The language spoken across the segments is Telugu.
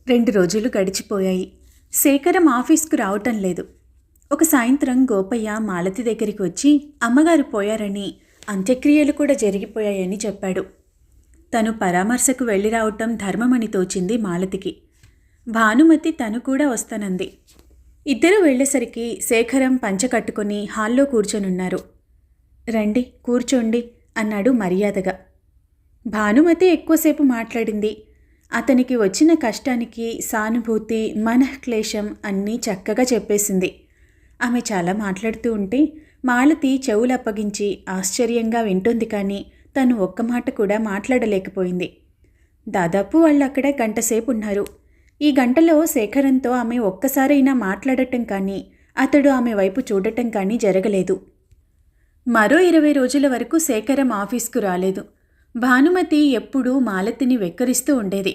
2 రోజులు గడిచిపోయాయి. శేఖరం ఆఫీస్కు రావటం లేదు. ఒక సాయంత్రం గోపయ్య మాలతి దగ్గరికి వచ్చి అమ్మగారు పోయారని, అంత్యక్రియలు కూడా జరిగిపోయాయని చెప్పాడు. తను పరామర్శకు వెళ్ళి రావటం ధర్మమని తోచింది మాలతికి. భానుమతి తను కూడా వస్తానంది. ఇద్దరూ వెళ్ళేసరికి శేఖరం పంచ కట్టుకుని హాల్లో కూర్చొనున్నారు. రండి కూర్చోండి అన్నాడు మర్యాదగా. భానుమతి ఎక్కువసేపు మాట్లాడింది. అతనికి వచ్చిన కష్టానికి సానుభూతి, మనఃక్లేశం అన్నీ చక్కగా చెప్పేసింది. ఆమె చాలా మాట్లాడుతూ ఉంటే మాలతి చెవులప్పగించి ఆశ్చర్యంగా వింటుంది, కానీ తను ఒక్క మాట కూడా మాట్లాడలేకపోయింది. దాదాపు వాళ్ళు అక్కడ గంటసేపు ఉన్నారు. ఈ గంటలో శేఖరంతో ఆమె ఒక్కసారైనా మాట్లాడటం కానీ, అతడు ఆమె వైపు చూడటం కానీ జరగలేదు. మరో 20 రోజుల వరకు శేఖరం ఆఫీస్కు రాలేదు. భానుమతి ఎప్పుడూ మాలతిని వెక్కరిస్తూ ఉండేది.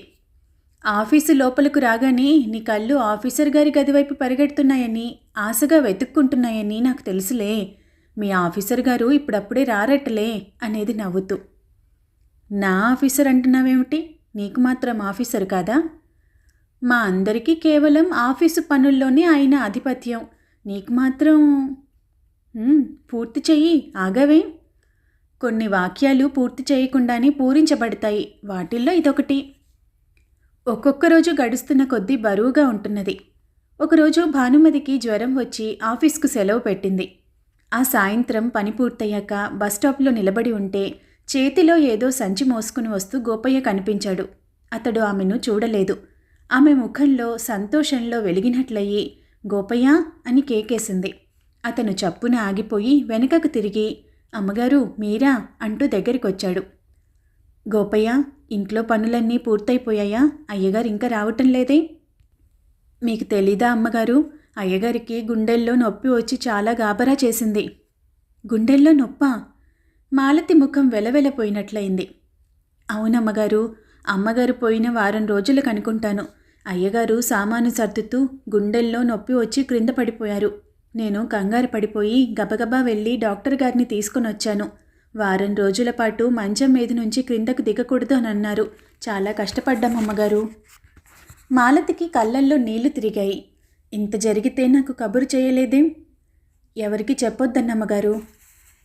ఆఫీసు లోపలకు రాగానే నీ కళ్ళు ఆఫీసర్ గారి గదివైపు పరిగెడుతున్నాయని, ఆశగా వెతుక్కుంటున్నాయని నాకు తెలుసులే. మీ ఆఫీసర్ గారు ఇప్పుడప్పుడే రారట్టలే అనేది నవ్వుతూ. నా ఆఫీసర్ అంటున్నావేమిటి? నీకు మాత్రం ఆఫీసర్ కాదా? మా అందరికీ కేవలం ఆఫీసు పనుల్లోనే ఆయన ఆధిపత్యం. నీకు మాత్రం పూర్తి చెయ్యి, ఆగవే. కొన్ని వాక్యాలు పూర్తి చేయకుండానే పూరించబడతాయి. వాటిల్లో ఇదొకటి. ఒక్కొక్క రోజు గడుస్తున్న కొద్దీ బరువుగా ఉంటున్నది. ఒకరోజు భానుమతికి జ్వరం వచ్చి ఆఫీస్కు సెలవు పెట్టింది. ఆ సాయంత్రం పని పూర్తయ్యాక బస్టాప్లో నిలబడి ఉంటే చేతిలో ఏదో సంచి మోసుకుని వస్తూ గోపయ్య కనిపించాడు. అతడు ఆమెను చూడలేదు. ఆమె ముఖంలో సంతోషంలో వెలిగినట్లయి గోపయ్య అని కేకేసింది. అతను చప్పున ఆగిపోయి వెనుకకు తిరిగి అమ్మగారు మీరా అంటూ దగ్గరికొచ్చాడు. గోపయ్య, ఇంట్లో పనులన్నీ పూర్తయిపోయాయా? అయ్యగారు ఇంకా రావటం లేదే? మీకు తెలీదా అమ్మగారు, అయ్యగారికి గుండెల్లో నొప్పి వచ్చి చాలా గాబరా చేసింది. గుండెల్లో నొప్పా? మాలతి ముఖం వెలవెలపోయినట్లయింది. అవునమ్మగారు, అమ్మగారు పోయిన వారం రోజులకు అనుకుంటాను. అయ్యగారు సామాను సర్దుతూ గుండెల్లో నొప్పి వచ్చి క్రింద పడిపోయారు. నేను కంగారు పడిపోయి గబగబా వెళ్ళి డాక్టర్ గారిని తీసుకుని వచ్చాను. వారం రోజుల పాటు మంచం మీద నుంచి క్రిందకు దిగకూడదు అని అన్నారు. చాలా కష్టపడ్డాం అమ్మగారు. మాలతికి కళ్ళల్లో నీళ్లు తిరిగాయి. ఇంత జరిగితే నాకు కబురు చేయలేదేం? ఎవరికి చెప్పొద్దన్నమ్మగారు.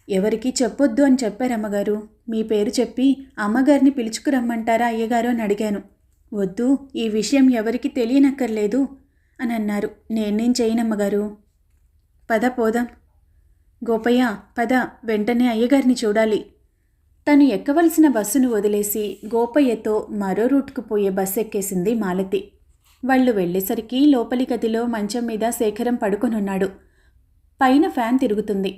ఎవరికి చెప్పొద్దు అని చెప్పారమ్మగారు. మీ పేరు చెప్పి అమ్మగారిని పిలుచుకురమ్మంటారా అయ్యగారు అని అడిగాను. వద్దు, ఈ విషయం ఎవరికి తెలియనక్కర్లేదు అని అన్నారు. నేనేం చేయనమ్మగారు. పద పోదాం. గోపయ్య పద, వెంటనే అయ్యగారిని చూడాలి. తను ఎక్కవలసిన బస్సును వదిలేసి గోపయ్యతో మరో రూట్కు పోయే బస్సు ఎక్కేసింది మాలతి. వాళ్ళు వెళ్ళేసరికి లోపలి గదిలో మంచం మీద శేఖరం పడుకొనున్నాడు. పైన ఫ్యాన్ తిరుగుతుంది.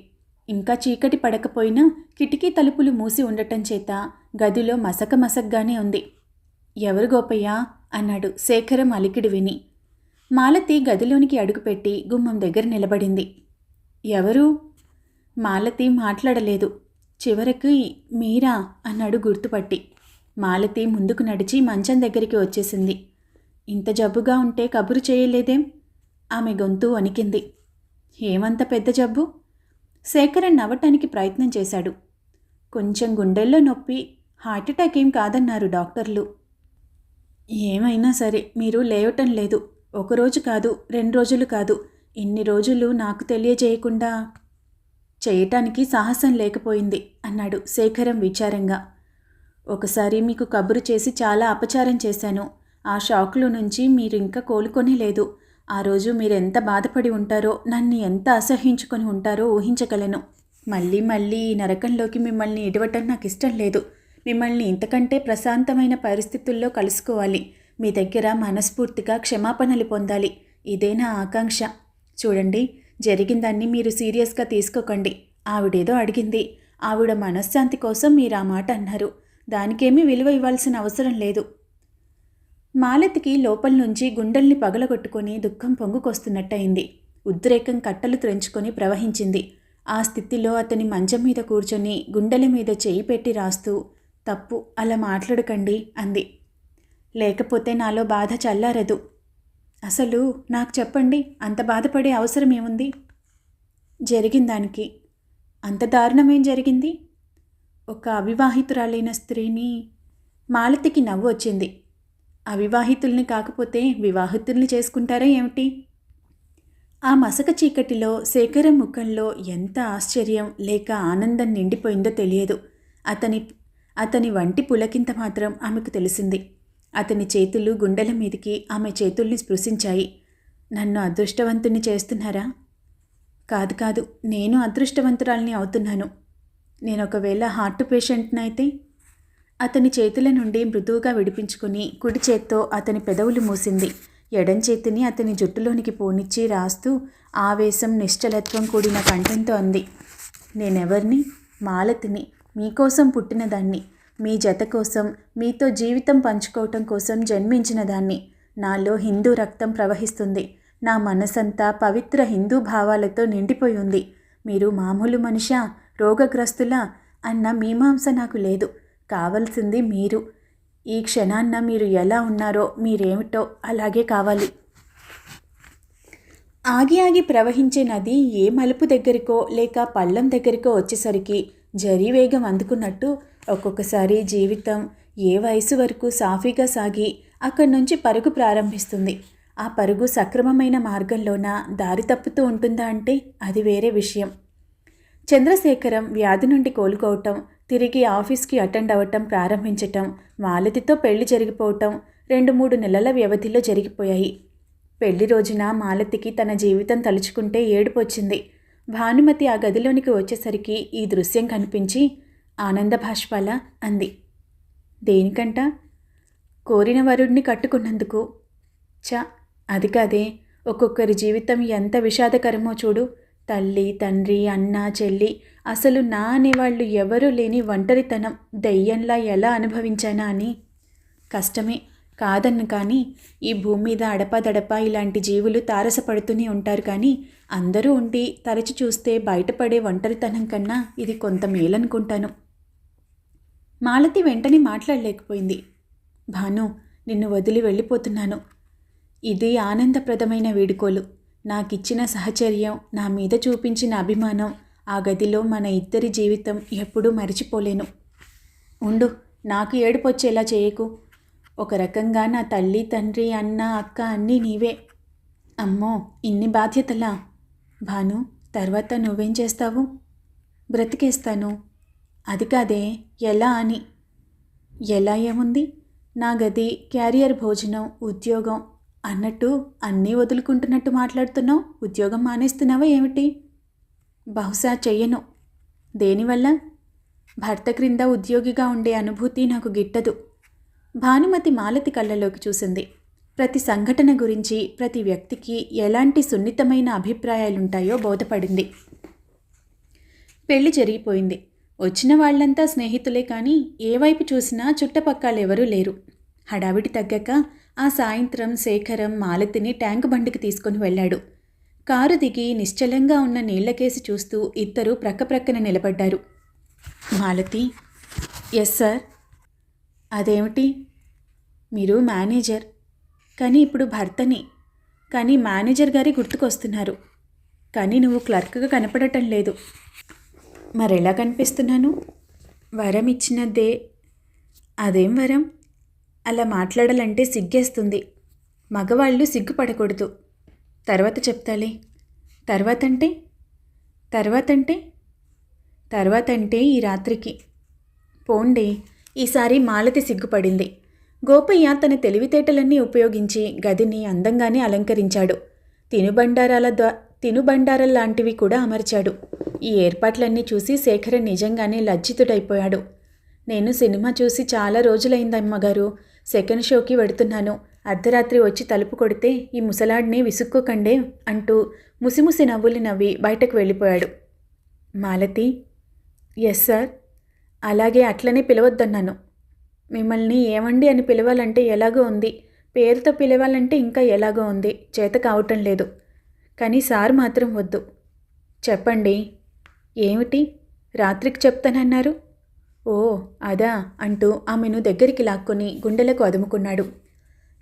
ఇంకా చీకటి పడకపోయినా కిటికీ తలుపులు మూసి ఉండటం చేత గదిలో మసకగానే ఉంది. ఎవరు గోపయ్య అన్నాడు శేఖరం అలికిడి విని. మాలతి గదిలోనికి అడుగుపెట్టి గుమ్మం దగ్గర నిలబడింది. ఎవరు? మాలతి మాట్లాడలేదు. చివరికి మీరా అన్నాడు గుర్తుపట్టి. మాలతి ముందుకు నడిచి మంచం దగ్గరికి వచ్చేసింది. ఇంత జబ్బుగా ఉంటే కబురు చేయలేదేం? ఆమె గొంతు వణికింది. ఏమంత పెద్ద జబ్బు? శేఖరన్ నవ్వటానికి ప్రయత్నం చేశాడు. కొంచెం గుండెల్లో నొప్పి, హార్ట్అటాక్ ఏం కాదన్నారు డాక్టర్లు. ఏమైనా సరే మీరు లేవటం లేదు. ఒకరోజు కాదు, 2 రోజులు కాదు, ఇన్ని రోజులు నాకు తెలియజేయకుండా చేయటానికి సాహసం లేకపోయింది అన్నాడు శేఖరం విచారంగా. ఒకసారి మీకు కబురు చేసి చాలా అపచారం చేశాను. ఆ షాక్లో నుంచి మీరు ఇంకా కోలుకొనే లేదు. ఆ రోజు మీరెంత బాధపడి ఉంటారో, నన్ను ఎంత అసహ్యించుకొని ఉంటారో ఊహించగలను. మళ్ళీ మళ్ళీ ఈ నరకంలోకి మిమ్మల్ని ఇడవటం నాకు ఇష్టం లేదు. మిమ్మల్ని ఇంతకంటే ప్రశాంతమైన పరిస్థితుల్లో కలుసుకోవాలి. మీ దగ్గర మనస్ఫూర్తిగా క్షమాపణలు పొందాలి. ఇదే నా ఆకాంక్ష. చూడండి, జరిగిందాన్ని మీరు సీరియస్గా తీసుకోకండి. ఆవిడేదో అడిగింది. ఆవిడ మనశ్శాంతి కోసం మీరు ఆ మాట అన్నారు. దానికేమీ విలువ ఇవ్వాల్సిన అవసరం లేదు. మాలతికి లోపల నుంచి గుండెల్ని పగలగొట్టుకొని దుఃఖం పొంగుకొస్తున్నట్టయింది. ఉద్రేకం కట్టలు త్రెంచుకొని ప్రవహించింది. ఆ స్థితిలో అతని మంచం మీద కూర్చొని గుండెల మీద చేయి పెట్టి రాస్తూ, తప్పు, అలా మాట్లాడకండి అంది. లేకపోతే నాలో బాధ చల్లారదు. అసలు నాకు చెప్పండి, అంత బాధపడే అవసరం ఏముంది? జరిగిందానికి. అంత దారుణమేం జరిగింది? ఒక అవివాహితురాలైన స్త్రీని. మాలతికి నవ్వు వచ్చింది. అవివాహితుల్ని కాకపోతే వివాహితుల్ని చేసుకుంటారా ఏమిటి? ఆ మసక చీకటిలో శేఖరం ముఖంలో ఎంత ఆశ్చర్యం లేక ఆనందం నిండిపోయిందో తెలియదు. అతని అతని వంటి పులకింత మాత్రం ఆమెకు తెలిసింది. అతని చేతులు గుండెల మీదికి ఆమె చేతుల్ని స్పృశించాయి. నన్ను అదృష్టవంతుణ్ణి చేస్తున్నారా? కాదు కాదు, నేను అదృష్టవంతురాల్ని అవుతున్నాను. నేనొకవేళ హార్ట్ పేషెంట్నైతే? అతని చేతుల నుండి మృదువుగా విడిపించుకుని కుడి చేత్తో అతని పెదవులు మూసింది. ఎడం చేతిని అతని జుట్టులోనికి పోనిచ్చి రాస్తూ ఆవేశం నిశ్చలత్వం కూడిన కంఠంతో అంది. నేనెవర్ని? మాలతిని, మీకోసం పుట్టినదాన్ని, మీ జత కోసం, మీతో జీవితం పంచుకోవటం కోసం జన్మించిన దాన్ని. నాలో హిందూ రక్తం ప్రవహిస్తుంది. నా మనసంతా పవిత్ర హిందూ భావాలతో నిండిపోయి ఉంది. మీరు మామూలు మనిషా, రోగగ్రస్తులా అన్న మీమాంస నాకు లేదు. కావలసింది మీరు. ఈ క్షణాన్న మీరు ఎలా ఉన్నారో, మీరేమిటో అలాగే కావాలి. ఆగి ఆగి ప్రవహించే నది ఏ మలుపు దగ్గరికో లేక పల్లం దగ్గరికో వచ్చేసరికి జరీవేగం అందుకున్నట్టు ఒక్కొక్కసారి జీవితం ఏ వయసు వరకు సాఫీగా సాగి అక్కడి నుంచి పరుగు ప్రారంభిస్తుంది. ఆ పరుగు సక్రమమైన మార్గంలోన దారి తప్పుతూ ఉంటుందా అంటే అది వేరే విషయం. చంద్రశేఖరం వ్యాధి నుండి కోలుకోవటం, తిరిగి ఆఫీస్కి అటెండ్ అవ్వటం ప్రారంభించటం, మాలతితో పెళ్లి జరిగిపోవటం 2-3 నెలల వ్యవధిలో జరిగిపోయాయి. పెళ్లి రోజున మాలతికి తన జీవితం తలుచుకుంటే ఏడుపు వచ్చింది. భానుమతి ఆ గదిలోనికి వచ్చేసరికి ఈ దృశ్యం కనిపించి ఆనంద భాష్పాల అంది. దేనికంట? కోరిన వరుడిని కట్టుకున్నందుకు. అది కాదే, ఒక్కొక్కరి జీవితం ఎంత విషాదకరమో చూడు. తల్లి, తండ్రి, అన్న, చెల్లి, అసలు నా అనేవాళ్ళు ఎవరూ లేని ఒంటరితనం దెయ్యంలా ఎలా అనుభవించానా అని. కష్టమే కాదన్ను, కానీ ఈ భూమి మీద అడపాదడపా ఇలాంటి జీవులు తారసపడుతూనే ఉంటారు. కానీ అందరూ ఉండి తరచి చూస్తే బయటపడే ఒంటరితనం కన్నా ఇది కొంత మేలనుకుంటాను. మాలతి వెంటనే మాట్లాడలేకపోయింది. భాను, నిన్ను వదిలి వెళ్ళిపోతున్నాను. ఇది ఆనందప్రదమైన వీడుకోలు. నాకిచ్చిన సహచర్యం, నా మీద చూపించిన అభిమానం, ఆ గదిలో మన ఇద్దరి జీవితం ఎప్పుడూ మరిచిపోలేను. ఉండు, నాకు ఏడుపొచ్చేలా చేయకు. ఒక రకంగా నా తల్లి, తండ్రి, అన్న, అక్క అన్నీ నీవే. అమ్మో, ఇన్ని బాధ్యతలా? భాను, తర్వాత నువ్వేం చేస్తావు? బ్రతికేస్తాను. అది కాదే, ఎలా అని. ఎలా ఏముంది? నా గది, క్యారియర్, భోజనం, ఉద్యోగం అన్నట్టు అన్నీ వదులుకుంటున్నట్టు మాట్లాడుతున్నావు. ఉద్యోగం మానేస్తున్నావా ఏమిటి? బహుశా చెయ్యను. దేనివల్ల? భర్త క్రింద ఉద్యోగిగా ఉండే అనుభూతి నాకు గిట్టదు. భానుమతి మాలతి కళ్ళలోకి చూసింది. ప్రతి సంఘటన గురించి ప్రతి వ్యక్తికి ఎలాంటి సున్నితమైన అభిప్రాయాలుంటాయో బోధపడింది. పెళ్లి జరిగిపోయింది. వచ్చిన వాళ్లంతా స్నేహితులే, కానీ ఏ వైపు చూసినా చుట్టపక్కలెవరూ లేరు. హడావిడి తగ్గాక ఆ సాయంత్రం శేఖరం మాలతిని ట్యాంకు బండికి తీసుకుని వెళ్ళాడు. కారు దిగి నిశ్చలంగా ఉన్న నీళ్లకేసి చూస్తూ ఇద్దరూ ప్రక్కప్రక్కన నిలబడ్డారు. Malathi, yes sir. అదేమిటి? మీరు మేనేజర్, కానీ ఇప్పుడు భర్తని. కానీ మేనేజర్ గారి గుర్తుకొస్తున్నారు. కానీ నువ్వు క్లర్క్గా కనపడటం లేదు. మరెలా కనిపిస్తున్నాను? వరం ఇచ్చినదే. అదేం వరం? అలా మాట్లాడాలంటే సిగ్గేస్తుంది. మగవాళ్ళు సిగ్గుపడకూడదు. తర్వాత చెప్తాలే. తర్వాతంటే? తర్వాతంటే ఈ రాత్రికి. పోండి. ఈసారి మాలతి సిగ్గుపడింది. గోపయ్య తన తెలివితేటలన్నీ ఉపయోగించి గదిని అందంగానే అలంకరించాడు. తినుబండారాల్లాంటివి కూడా అమర్చాడు. ఈ ఏర్పాట్లన్నీ చూసి శేఖరన్ నిజంగానే లజ్జితుడైపోయాడు. నేను సినిమా చూసి చాలా రోజులైందమ్మగారు. సెకండ్ షోకి వెడుతున్నాను. అర్ధరాత్రి వచ్చి తలుపు కొడితే ఈ ముసలాడిని విసుక్కోకండే అంటూ ముసిముసి నవ్వులు నవ్వి బయటకు వెళ్ళిపోయాడు. Malathi, yes sir. అలాగే అట్లనే పిలవద్దన్నాను. మిమ్మల్ని ఏమండి అని పిలవాలంటే ఎలాగో ఉంది, పేరుతో పిలవాలంటే ఇంకా ఎలాగో ఉంది. చేత కావటం లేదు. కానీ సార్ మాత్రం వద్దు. చెప్పండి. ఏమిటి? రాత్రికి చెప్తానన్నారు. ఓ అదా అంటూ ఆమెను దగ్గరికి లాక్కొని గుండెలకు అదుముకున్నాడు.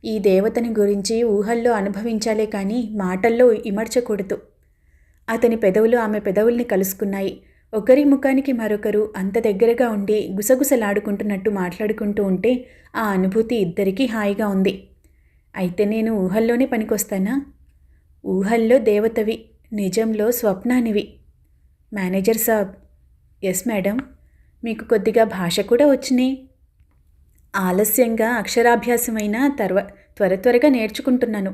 ఈ దేవతని గురించి ఊహల్లో అనుభవించాలే కానీ మాటల్లో ఇమర్చకూడదు. అతని పెదవులు ఆమె పెదవుల్ని కలుసుకున్నాయి. ఒకరి ముఖానికి మరొకరు అంత దగ్గరగా ఉండి గుసగుసలాడుకుంటున్నట్టు మాట్లాడుకుంటూ ఉంటే ఆ అనుభూతి ఇద్దరికీ హాయిగా ఉంది. అయితే నేను ఊహల్లోనే పనికొస్తానా? ఊహల్లో దేవతవి, నిజంలో స్వప్నానివి. మేనేజర్ సాబ్. Yes madam. మీకు కొద్దిగా భాష కూడా వచ్చినే. ఆలస్యంగా అక్షరాభ్యాసమైన త్వరగా నేర్చుకుంటున్నాను.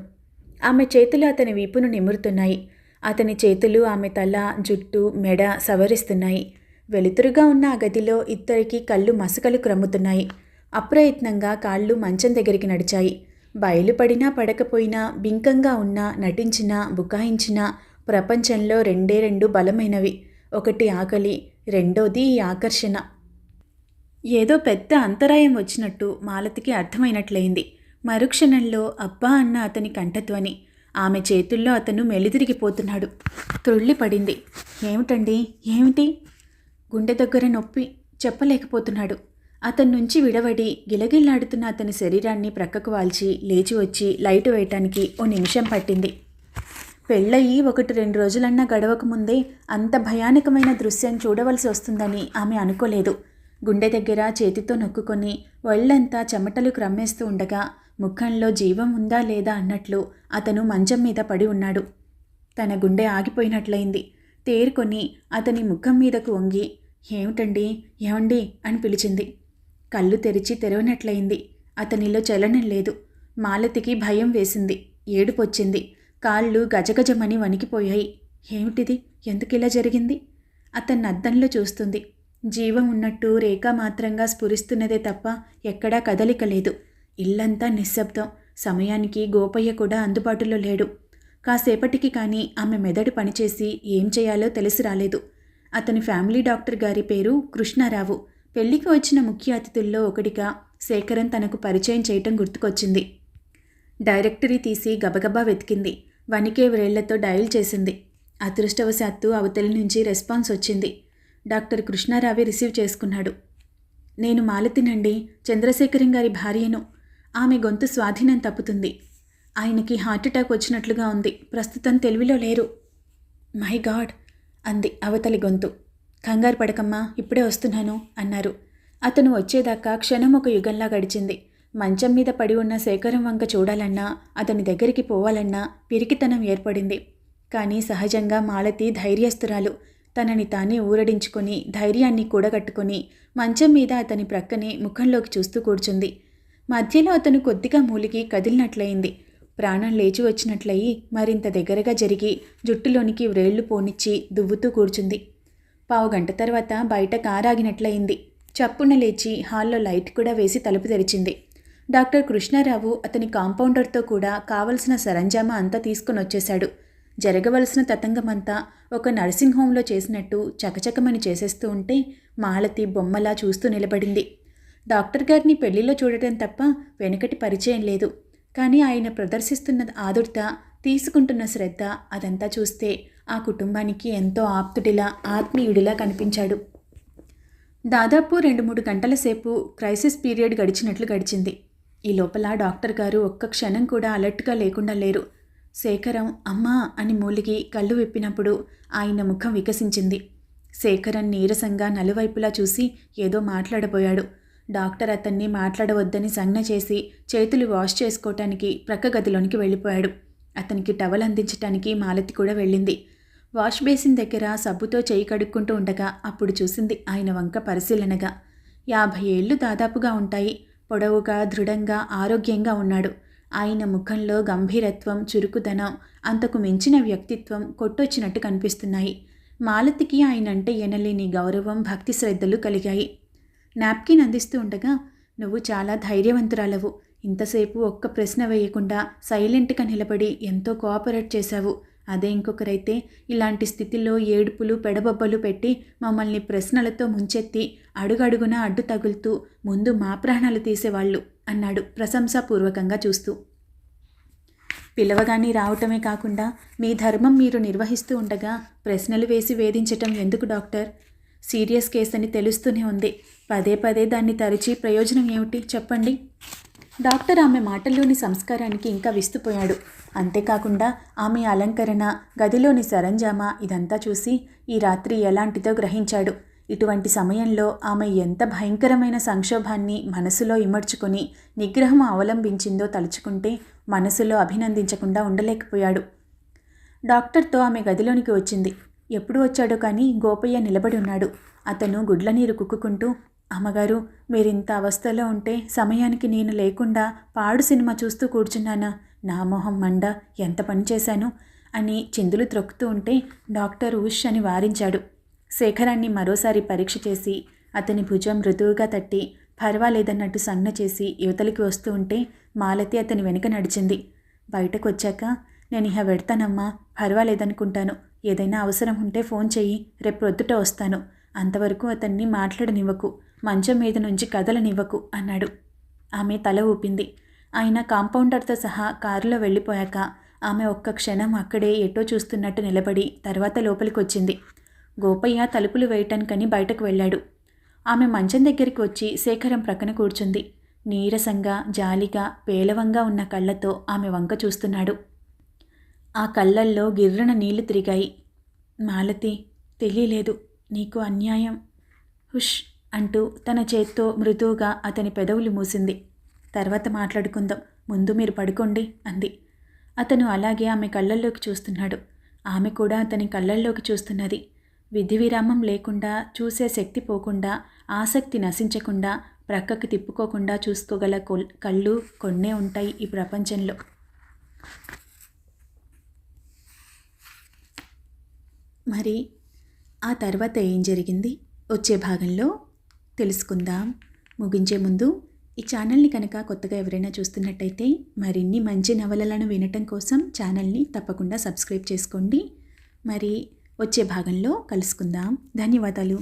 ఆమె చేతులు అతని వీపును నిమురుతున్నాయి. అతని చేతులు ఆమె తల, జుట్టు, మెడ సవరిస్తున్నాయి. వెలుతురుగా ఉన్న ఆ గదిలో ఇద్దరికీ కళ్ళు మసకలు క్రమ్ముతున్నాయి. అప్రయత్నంగా కాళ్ళు మంచం దగ్గరికి నడిచాయి. బయలుపడినా పడకపోయినా, బింకంగా ఉన్నా, నటించినా, బుకాయించినా ప్రపంచంలో రెండు బలమైనవి. ఒకటి ఆకలి, రెండోది ఈ ఆకర్షణ. ఏదో పెద్ద అంతరాయం వచ్చినట్టు మాలతికి అర్థమైనట్లయింది. మరుక్షణంలో అబ్బా అన్న అతని కంఠధ్వని. ఆమె చేతుల్లో అతను మెలితిరిగిపోతున్నాడు. త్రుళ్ళిపడింది. ఏమిటండి, ఏమిటి? గుండె దగ్గర నొప్పి, చెప్పలేకపోతున్నాడు. అతని నుంచి విడవడి గిలగిల్లాడుతున్న అతని శరీరాన్ని ప్రక్కకు వాల్చి లేచి వచ్చి లైటు వేయటానికి ఓ నిమిషం పట్టింది. పెళ్ళయి 1-2 రోజులన్నా గడవకముందే అంత భయానకమైన దృశ్యం చూడవలసి వస్తుందని ఆమె అనుకోలేదు. గుండె దగ్గర చేతితో నొక్కుకొని ఒళ్ళంతా చెమటలు క్రమ్మేస్తూ ఉండగా ముఖంలో జీవం ఉందా లేదా అన్నట్లు అతను మంచం మీద పడి ఉన్నాడు. తన గుండె ఆగిపోయినట్లయింది. తేరుకొని అతని ముఖం మీదకు వంగి ఏమిటండి, ఏమండి అని పిలిచింది. కళ్ళు తెరిచి తెరవనట్లయింది. అతనిలో చలనం లేదు. మాలతికి భయం వేసింది, ఏడుపొచ్చింది. కాళ్ళు గజగజమని వణికిపోయాయి. ఏమిటిది, ఎందుకిలా జరిగింది? అతన్ని అద్దంలో చూస్తుంది. జీవం ఉన్నట్టు రేఖామాత్రంగా స్ఫురిస్తున్నదే తప్ప ఎక్కడా కదలిక లేదు. ఇల్లంతా నిశ్శబ్దం. సమయానికి గోపయ్య కూడా అందుబాటులో లేడు. కాసేపటికి కానీ ఆమె మెదడు పనిచేసి ఏం చేయాలో తెలిసి రాలేదు. అతని ఫ్యామిలీ డాక్టర్ గారి పేరు కృష్ణారావు. పెళ్లికి వచ్చిన ముఖ్య అతిథుల్లో ఒకటిగా శేఖరన్ తనకు పరిచయం చేయటం గుర్తుకొచ్చింది. డైరెక్టరీ తీసి గబగబా వెతికింది. వణికే వ్రేళ్లతో డయల్ చేసింది. అదృష్టవశాత్తు అవతలి నుంచి రెస్పాన్స్ వచ్చింది. డాక్టర్ కృష్ణారావే రిసీవ్ చేసుకున్నాడు. నేను మాలతినండి, చంద్రశేఖరం గారి భార్యను. ఆమె గొంతు స్వాధీనం తప్పుతుంది. ఆయనకి హార్ట్అటాక్ వచ్చినట్లుగా ఉంది. ప్రస్తుతం తెలివిలో లేరు. మై గాడ్ అంది అవతలి గొంతు. కంగారు పడకమ్మా, ఇప్పుడే వస్తున్నాను అన్నారు. అతను వచ్చేదాకా క్షణం ఒక యుగంలా గడిచింది. మంచం మీద పడి ఉన్న శేఖరం వంక చూడాలన్నా, అతని దగ్గరికి పోవాలన్నా పిరికితనం ఏర్పడింది. కానీ సహజంగా మాలతి ధైర్యస్తురాలు. తనని తానే ఊరడించుకొని ధైర్యాన్ని కూడగట్టుకొని మంచం మీద అతని ప్రక్కనే ముఖంలోకి చూస్తూ కూర్చుంది. మధ్యలో అతను కొద్దిగా మూలిగి కదిలినట్లయింది. ప్రాణం లేచి వచ్చినట్లయి మరింత దగ్గరగా జరిగి జుట్టులోనికి వ్రేళ్లు పోనిచ్చి దువ్వుతూ కూర్చుంది. 15 గంట తర్వాత బయట కారాగినట్లయింది. చప్పున లేచి హాల్లో లైట్ కూడా వేసి తలుపు తెరిచింది. డాక్టర్ కృష్ణారావు అతని కాంపౌండర్తో కూడా కావలసిన సరంజామా అంతా తీసుకుని వచ్చేశాడు. జరగవలసిన తతంగమంతా ఒక నర్సింగ్ హోంలో చేసినట్టు చకచకమని చేసేస్తూ ఉంటే మాలతి బొమ్మలా చూస్తూ నిలబడింది. డాక్టర్ గారిని పెళ్లిలో చూడటం తప్ప వెనుకటి పరిచయం లేదు. కానీ ఆయన ప్రదర్శిస్తున్న ఆదుర్త, తీసుకుంటున్న శ్రద్ధ అదంతా చూస్తే ఆ కుటుంబానికి ఎంతో ఆప్తుడిలా, ఆత్మీయుడిలా కనిపించాడు. దాదాపు 2-3 గంటల సేపు క్రైసిస్ పీరియడ్ గడిచినట్లు గడిచింది. ఈ లోపల డాక్టర్ గారు ఒక్క క్షణం కూడా అలర్ట్గా లేకుండా లేరు. శేఖరం అమ్మా అని మూలిగి కళ్ళు విప్పినప్పుడు ఆయన ముఖం వికసించింది. శేఖరం నీరసంగా నలువైపులా చూసి ఏదో మాట్లాడబోయాడు. డాక్టర్ అతన్ని మాట్లాడవద్దని సంజ్ఞ చేసి చేతులు వాష్ చేసుకోవటానికి ప్రక్క గదిలోనికి వెళ్ళిపోయాడు. అతనికి టవల్ అందించటానికి మాలతి కూడా వెళ్ళింది. వాష్ బేసిన్ దగ్గర సబ్బుతో చేయి కడుక్కుంటూ ఉండగా అప్పుడు చూసింది ఆయన వంక పరిశీలనగా. 50 ఏళ్ళు దాదాపుగా ఉంటాయి. పొడవుగా, దృఢంగా, ఆరోగ్యంగా ఉన్నాడు. ఆయన ముఖంలో గంభీరత్వం, చురుకుదనం, అంతకు మించిన వ్యక్తిత్వం కొట్టొచ్చినట్టు కనిపిస్తున్నాయి. మాలతికి ఆయనంటే ఎనలేని గౌరవం, భక్తి శ్రద్ధలు కలిగాయి. నాప్కిన్ అందిస్తూ ఉండగా, నువ్వు చాలా ధైర్యవంతురాలవు. ఇంతసేపు ఒక్క ప్రశ్న వేయకుండా సైలెంట్గా నిలబడి ఎంతో కోఆపరేట్ చేశావు. అదే ఇంకొకరైతే ఇలాంటి స్థితిలో ఏడుపులు, పెడబొబ్బలు పెట్టి మమ్మల్ని ప్రశ్నలతో ముంచెత్తి అడుగడుగున అడ్డు తగులుతూ ముందు మా ప్రాణాలు తీసేవాళ్ళు అన్నాడు ప్రశంసాపూర్వకంగా చూస్తూ. పిలవగాని రావటమే కాకుండా మీ ధర్మం మీరు నిర్వహిస్తూ ఉండగా ప్రశ్నలు వేసి వేధించటం ఎందుకు డాక్టర్? సీరియస్ కేసు అని తెలుస్తూనే ఉంది. పదే పదే దాన్ని తరిచి ప్రయోజనం ఏమిటి చెప్పండి? డాక్టర్ ఆమె మాటల్లోని సంస్కారానికి ఇంకా విస్తుపోయాడు. అంతేకాకుండా ఆమె అలంకరణ, గదిలోని సరంజామా ఇదంతా చూసి ఈ రాత్రి ఎలాంటిదో గ్రహించాడు. ఇటువంటి సమయంలో ఆమె ఎంత భయంకరమైన సంక్షోభాన్ని మనసులో ఇమడ్చుకొని నిగ్రహం అవలంబించిందో తలుచుకుంటే మనసులో అభినందించకుండా ఉండలేకపోయాడు. డాక్టర్తో ఆమె గదిలోనికి వచ్చింది. ఎప్పుడు వచ్చాడో కానీ గోపయ్య నిలబడి ఉన్నాడు. అతను గుడ్ల నీరు కుక్కుకుంటూ, అమ్మగారు, మీరింత అవస్థలో ఉంటే సమయానికి నేను లేకుండా పాడు సినిమా చూస్తూ కూర్చున్నానా? నా మొహం మండ, ఎంత పని చేశాను అని చిందులు త్రొక్కుతూ ఉంటే డాక్టర్ ఉష్ అని వారించాడు. శేఖరాన్ని మరోసారి పరీక్ష చేసి అతని భుజం మృదువుగా తట్టి పర్వాలేదన్నట్టు సన్న చేసి యువతలికి వస్తూ ఉంటే మాలతి అతని వెనుక నడిచింది. బయటకు వచ్చాక, నేను ఇహ వెడతానమ్మా, పర్వాలేదనుకుంటాను. ఏదైనా అవసరం ఉంటే ఫోన్ చెయ్యి, రేపు ప్రొద్దుట వస్తాను. అంతవరకు అతన్ని మాట్లాడనివ్వకు, మంచం మీద నుంచి కదలనివ్వకు అన్నాడు. ఆమె తల ఊపింది. ఆయన కాంపౌండర్తో సహా కారులో వెళ్ళిపోయాక ఆమె ఒక్క క్షణం అక్కడే ఎటో చూస్తున్నట్టు నిలబడి తర్వాత లోపలికి వచ్చింది. గోపయ్య తలుపులు వేయటానికని బయటకు వెళ్ళాడు. ఆమె మంచం దగ్గరికి వచ్చి శేఖరం ప్రక్కన కూర్చుంది. నీరసంగా, జాలిగా, పేలవంగా ఉన్న కళ్ళతో ఆమె వంక చూస్తున్నాడు. ఆ కళ్ళల్లో గిర్రన నీళ్లు తిరిగాయి. మాలతి, తెలియలేదు, నీకు అన్యాయం. హుష్ అంటూ తన చేత్తో మృదువుగా అతని పెదవులు మూసింది. తర్వాత మాట్లాడుకుందాం, ముందు మీరు పడుకోండి అంది. అతను అలాగే ఆమె కళ్ళల్లోకి చూస్తున్నాడు. ఆమె కూడా అతని కళ్ళల్లోకి చూస్తున్నది. విధి విరామం లేకుండా, చూసే శక్తి పోకుండా, ఆసక్తి నశించకుండా, ప్రక్కకి తిప్పుకోకుండా చూసుకోగల కళ్ళు కొన్నే ఉంటాయి ఈ ప్రపంచంలో. మరి ఆ తర్వాత ఏం జరిగింది వచ్చే భాగంలో తెలుసుకుందాం. ముగించే ముందు ఈ ఛానల్ని కనుక కొత్తగా ఎవరైనా చూస్తున్నట్టయితే మరిన్ని మంచి నవలలను వినటం కోసం ఛానల్ని తప్పకుండా సబ్స్క్రైబ్ చేసుకోండి. మరి వచ్చే భాగంలో కలుసుకుందాం. ధన్యవాదాలు.